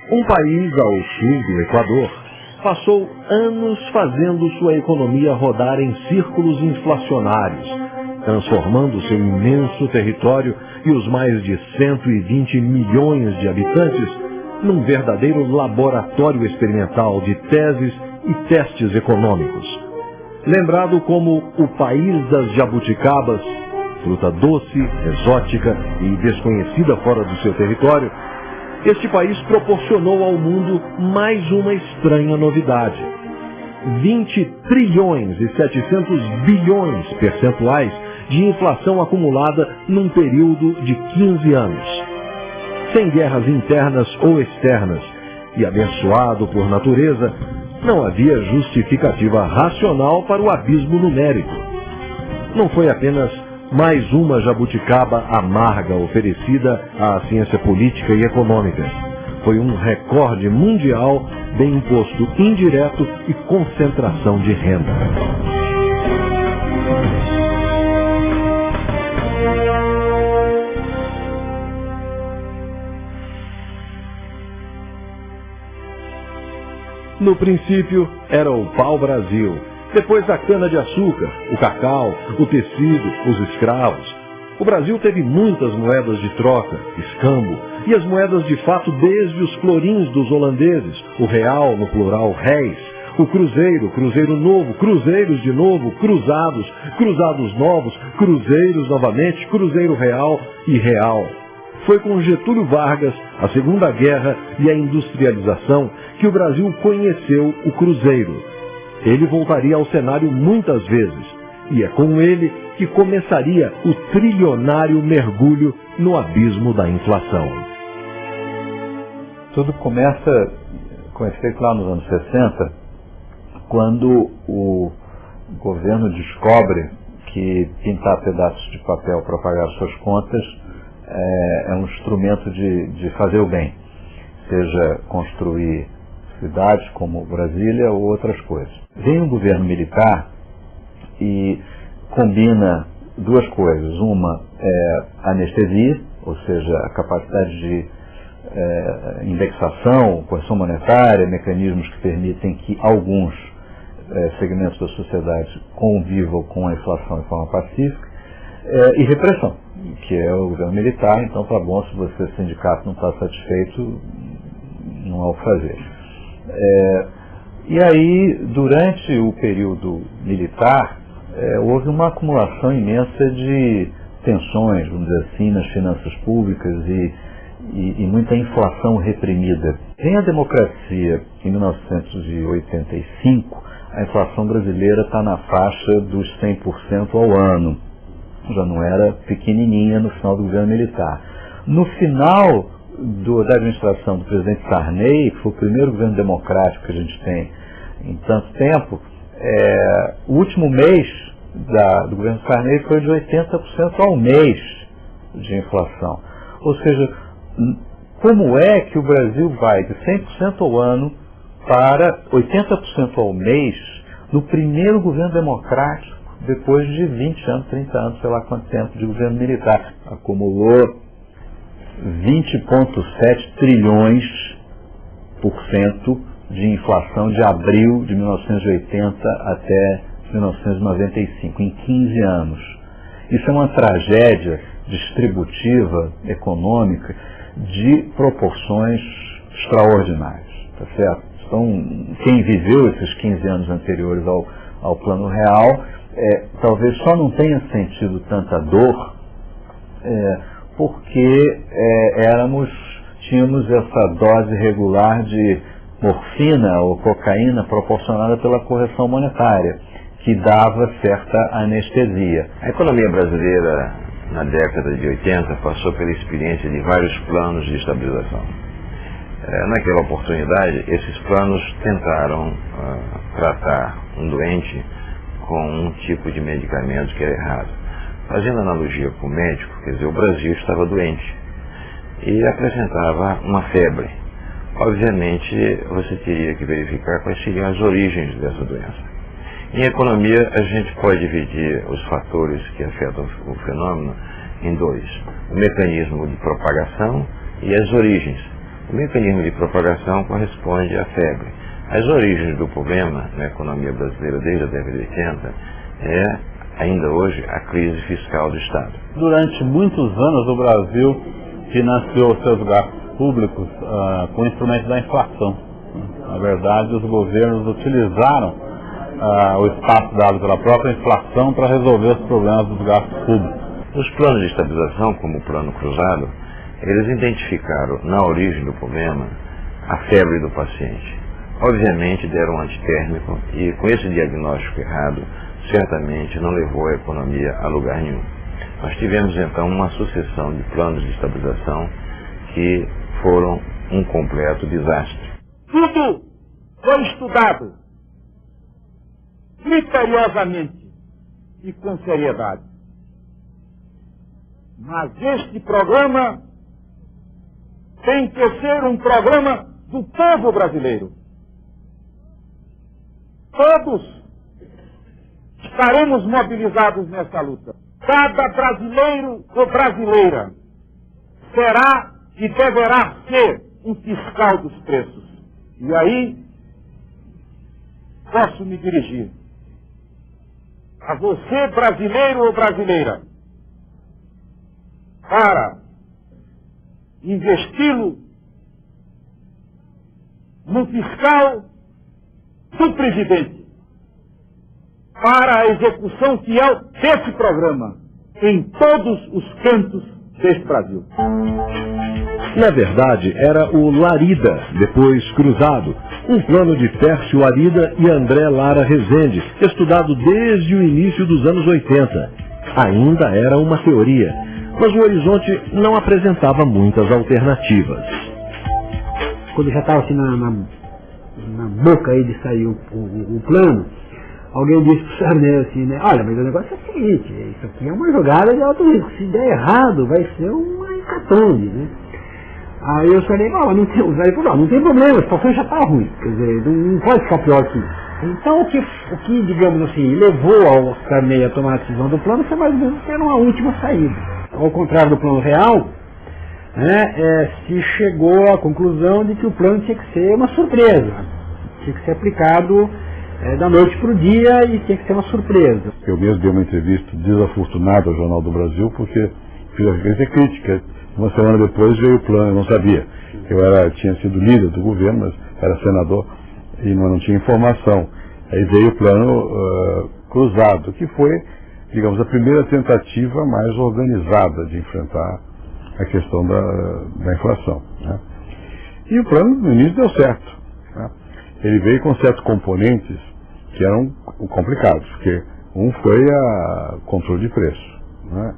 Um país ao sul do Equador passou anos fazendo sua economia rodar em círculos inflacionários, transformando seu imenso território e os mais de 120 milhões de habitantes num verdadeiro laboratório experimental de teses e testes econômicos. Lembrado como o país das jabuticabas, fruta doce, exótica e desconhecida fora do seu território, este país proporcionou ao mundo mais uma estranha novidade. 20 trilhões e 700 bilhões percentuais de inflação acumulada num período de 15 anos. Sem guerras internas ou externas e abençoado por natureza, não havia justificativa racional para o abismo numérico. Não foi apenas mais uma jabuticaba amarga oferecida à ciência política e econômica. Foi um recorde mundial de imposto indireto e concentração de renda. No princípio, era o pau-brasil, depois a cana-de-açúcar, o cacau, o tecido, os escravos. O Brasil teve muitas moedas de troca, escambo, e as moedas de fato desde os florins dos holandeses, o real, no plural réis, o cruzeiro, cruzeiro novo, cruzeiros de novo, cruzados, cruzados novos, cruzeiros novamente, cruzeiro real e real. Foi com Getúlio Vargas, a Segunda Guerra e a industrialização que o Brasil conheceu o cruzeiro. Ele voltaria ao cenário muitas vezes, e é com ele que começaria o trilionário mergulho no abismo da inflação. Tudo começa com efeito lá nos anos 60, quando o governo descobre que pintar pedaços de papel para pagar suas contas é um instrumento de fazer o bem, seja construir cidades como Brasília ou outras coisas. Vem um governo militar e combina duas coisas. Uma é anestesia, ou seja, a capacidade de indexação, correção monetária, mecanismos que permitem que alguns segmentos da sociedade convivam com a inflação de forma pacífica, e repressão, que é o governo militar. Então tá bom, se você, sindicato, não está satisfeito, não há o que fazer. E aí, durante o período militar, houve uma acumulação imensa de tensões, vamos dizer assim, nas finanças públicas e muita inflação reprimida. Vem a democracia em 1985, a inflação brasileira está na faixa dos 100% ao ano. Já não era pequenininha no final do governo militar. No final da administração do presidente Sarney, que foi o primeiro governo democrático que a gente tem em tanto tempo, o último mês do governo Sarney foi de 80% ao mês de inflação. Ou seja, como é que o Brasil vai de 100% ao ano para 80% ao mês no primeiro governo democrático, depois de 20 anos, 30 anos, sei lá quanto tempo de governo militar? Acumulou 20,7 trilhões por cento de inflação de abril de 1980 até 1995, em 15 anos. Isso é uma tragédia distributiva, econômica, de proporções extraordinárias, tá certo? Então, quem viveu esses 15 anos anteriores ao Plano Real, talvez só não tenha sentido tanta dor, porque tínhamos essa dose regular de morfina ou cocaína proporcionada pela correção monetária, que dava certa anestesia. A economia brasileira, na década de 80, passou pela experiência de vários planos de estabilização. Naquela oportunidade, esses planos tentaram tratar um doente com um tipo de medicamento que era errado. Fazendo analogia com o médico, quer dizer, o Brasil estava doente e apresentava uma febre. Obviamente, você teria que verificar quais seriam as origens dessa doença. Em economia, a gente pode dividir os fatores que afetam o fenômeno em dois: o mecanismo de propagação e as origens. O mecanismo de propagação corresponde à febre. As origens do problema na economia brasileira desde a década de 80 é, ainda hoje, a crise fiscal do Estado. Durante muitos anos o Brasil financiou seus gastos públicos com instrumentos da inflação. Na verdade, os governos utilizaram o espaço dado pela própria inflação para resolver os problemas dos gastos públicos. Os planos de estabilização, como o Plano Cruzado, eles identificaram na origem do problema a febre do paciente. Obviamente deram um antitérmico e com esse diagnóstico errado, certamente não levou a economia a lugar nenhum. Nós tivemos então uma sucessão de planos de estabilização que foram um completo desastre. Tudo foi estudado criteriosamente e com seriedade. Mas este programa tem que ser um programa do povo brasileiro. Todos estaremos mobilizados nessa luta. Cada brasileiro ou brasileira será e deverá ser um fiscal dos preços. E aí, posso me dirigir a você, brasileiro ou brasileira, para investi-lo no fiscal do presidente, para a execução fiel desse programa em todos os cantos deste Brasil. Na verdade, era o Larida, depois Cruzado, um plano de Tércio Arida e André Lara Rezende, estudado desde o início dos anos 80. Ainda era uma teoria, mas o horizonte não apresentava muitas alternativas. Quando já estava assim na boca aí de sair o plano, alguém disse para o Sarney assim, né? Olha, mas o negócio é o seguinte, isso aqui é uma jogada de alto risco, se der errado vai ser uma hecatombe, né? Aí eu falei, não tem problema, a situação já está ruim, quer dizer, não pode ficar pior que isso. Então o que digamos assim, levou ao Sarney a tomar a decisão do plano foi mais ou menos ter uma última saída. Ao contrário do plano real, né, se chegou à conclusão de que o plano tinha que ser uma surpresa, tinha que ser aplicado da noite para o dia e tinha que ser uma surpresa. Eu mesmo dei uma entrevista desafortunada ao Jornal do Brasil porque fiz a referência crítica. Uma semana depois veio o plano, eu não sabia. Eu tinha sido líder do governo, mas era senador e não tinha informação. Aí veio o plano cruzado, que foi, digamos, a primeira tentativa mais organizada de enfrentar a questão da inflação, né? E o plano, no início, deu certo, né? Ele veio com certos componentes que eram complicados, porque um foi o controle de preço, né?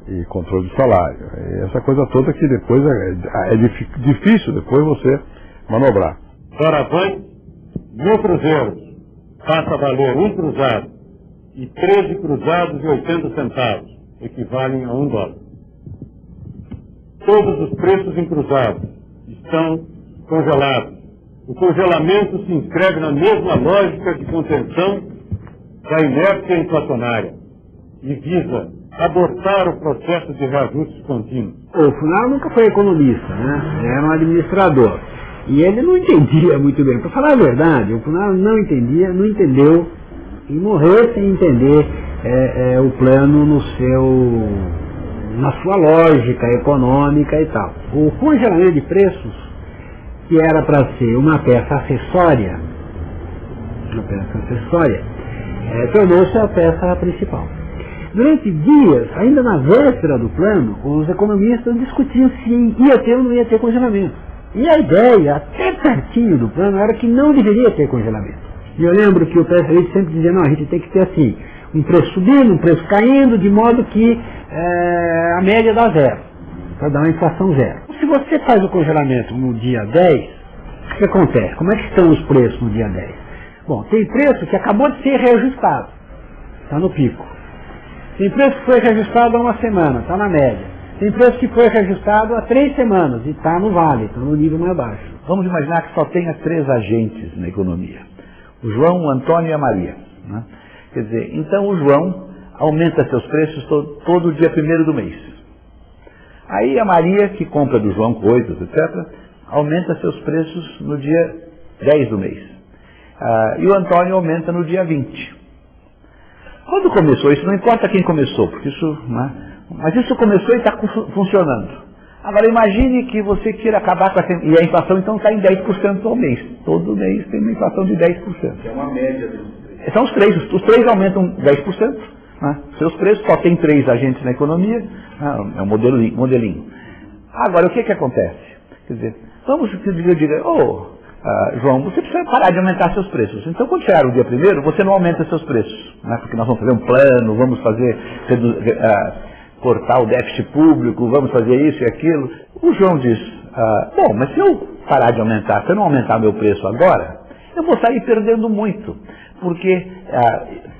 E controle de salário. E essa coisa toda que depois é difícil depois você manobrar. Doravante, 1.000 cruzeiros passa a valer 1 cruzado e 13 cruzados e 80 centavos, equivalem a $1. Todos os preços em cruzados estão congelados. O congelamento se inscreve na mesma lógica de contenção da inércia inflacionária e visa abortar o processo de reajustes contínuos. O Funaro nunca foi economista, né? Era um administrador. E ele não entendia muito bem. Para falar a verdade, o Funaro não entendeu e morreu sem entender o plano na sua lógica econômica e tal. O congelamento de preços, que era para ser uma peça acessória, tornou-se a peça principal. Durante dias, ainda na véspera do plano, os economistas discutiam se ia ter ou não ia ter congelamento. E a ideia, até pertinho do plano, era que não deveria ter congelamento. E eu lembro que o PSL sempre dizia, não, a gente tem que ter assim, um preço subindo, um preço caindo, de modo que a média dá zero, para dar uma inflação zero. Se você faz o congelamento no dia 10, o que acontece? Como é que estão os preços no dia 10? Bom, tem preço que acabou de ser reajustado, está no pico. Tem preço que foi reajustado há uma semana, está na média. Tem preço que foi reajustado há 3 semanas e está no vale, está no nível mais baixo. Vamos imaginar que só tenha 3 agentes na economia. O João, o Antônio e a Maria, né? Quer dizer, então o João aumenta seus preços todo dia 1º do mês. Aí a Maria, que compra do João coisas, etc., aumenta seus preços no dia 10 do mês. E o Antônio aumenta no dia 20. Quando começou, isso não importa quem começou, porque isso, né? Mas isso começou e está funcionando. Agora imagine que você queira acabar com e a inflação então está em 10% ao mês. Todo mês tem uma inflação de 10%. É uma média. São os três aumentam 10%. Né? Seus preços, só tem 3 agentes na economia, é um modelinho. Agora, o que acontece? Quer dizer, vamos que eu diga, João, você precisa parar de aumentar seus preços. Então, quando chegar o dia 1º, você não aumenta seus preços, né? Porque nós vamos fazer um plano, vamos fazer cortar o déficit público, vamos fazer isso e aquilo. O João diz, bom, mas se eu parar de aumentar, se eu não aumentar meu preço agora, eu vou sair perdendo muito, porque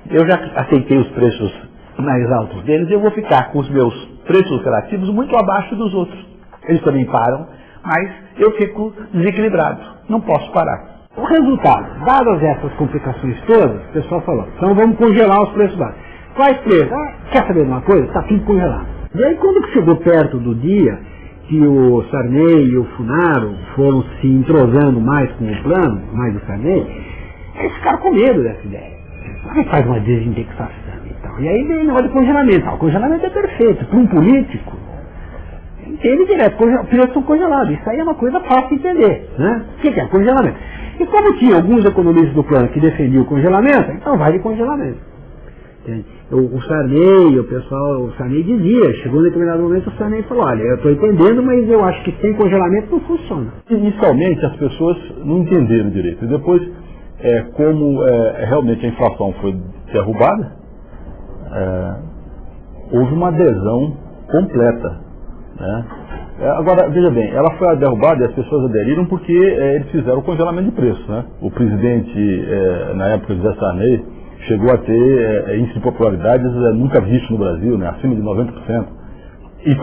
eu já aceitei os preços mais altos deles e eu vou ficar com os meus preços relativos muito abaixo dos outros. Eles também param, mas eu fico desequilibrado, não posso parar. O resultado, dadas essas complicações todas, o pessoal falou, então vamos congelar os preços básicos. Quais preços? Quer saber de uma coisa? Está tudo congelado. E aí quando chegou perto do dia que o Sarney e o Funaro foram se entrosando mais com o plano, mais o Sarney, eles ficaram com medo dessa ideia. Aí faz uma desindexação e tal. E aí vem o negócio de congelamento. O congelamento é perfeito. Para um político, entende direto, preços estão congelados. Isso aí é uma coisa fácil de entender. Né? O que é congelamento? E como tinha alguns economistas do plano que defendiam o congelamento, então vai de congelamento. O Sarney, o Sarney dizia, chegou em determinado momento o Sarney falou, olha, eu estou entendendo, mas eu acho que sem congelamento não funciona. Inicialmente as pessoas não entenderam direito. E depois, como realmente a inflação foi derrubada, houve uma adesão completa. Né? Agora, veja bem, ela foi derrubada e as pessoas aderiram porque eles fizeram o congelamento de preço. Né? O presidente, na época de José Sarney, chegou a ter índice de popularidades nunca visto no Brasil, né? Acima de 90%. E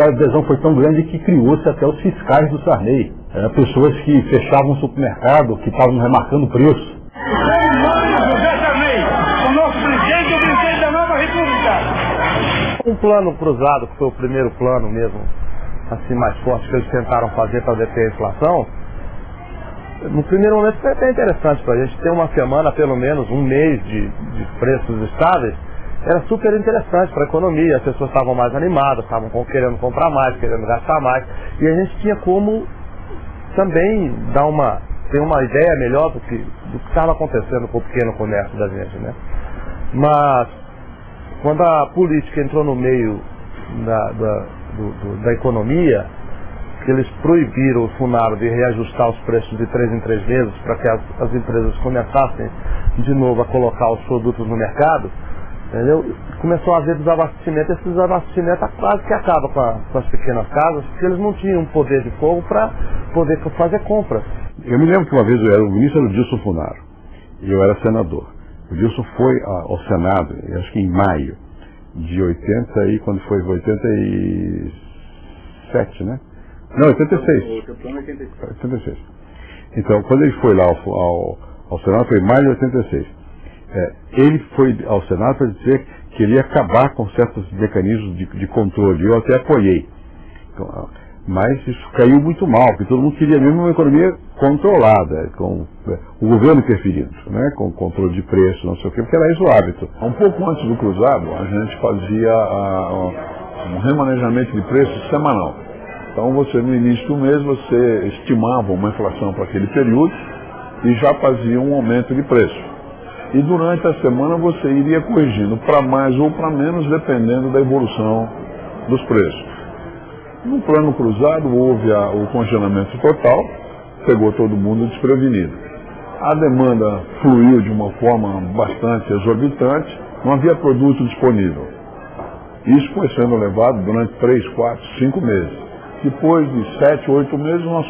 a adesão foi tão grande que criou-se até os fiscais do Sarney. Pessoas que fechavam o supermercado, que estavam remarcando o preço. José Sarney, o nosso presidente, o presidente da nova república. Um plano cruzado, que foi o primeiro plano mesmo, assim, mais forte que eles tentaram fazer para deter a inflação, no primeiro momento foi até interessante para a gente ter uma semana, pelo menos um mês de preços estáveis, era super interessante para a economia, as pessoas estavam mais animadas, estavam querendo comprar mais, querendo gastar mais, e a gente tinha como também ter uma ideia melhor do que estava acontecendo com o pequeno comércio da gente, né? Mas quando a política entrou no meio da economia, que eles proibiram o Funaro de reajustar os preços de 3 em 3 meses para que as empresas começassem de novo a colocar os produtos no mercado, entendeu? Começou a haver desabastecimento. Esse desabastecimento quase que acaba com as pequenas casas, porque eles não tinham poder de fogo para poder fazer compras. Eu me lembro que uma vez o ministro era o Dilson Funaro e eu era senador. O Dilson foi ao Senado, acho que em maio de 80, e quando foi 87, né? Não, 86. 86. Então, quando ele foi lá ao Senado, foi em maio de 86. Ele foi ao Senado para dizer que ele ia acabar com certos mecanismos de controle. Eu até apoiei. Então, mas isso caiu muito mal, porque todo mundo queria mesmo uma economia controlada, com o governo interferindo, né, com controle de preço, não sei o quê, porque era isso o hábito. Um pouco antes do cruzado, a gente fazia um remanejamento de preços semanal. Então você, no início do mês, você estimava uma inflação para aquele período e já fazia um aumento de preço. E durante a semana você iria corrigindo para mais ou para menos, dependendo da evolução dos preços. No plano cruzado houve o congelamento total, pegou todo mundo desprevenido. A demanda fluiu de uma forma bastante exorbitante, não havia produto disponível. Isso foi sendo levado durante 3, 4, 5 meses. Depois de 7, 8 meses, nós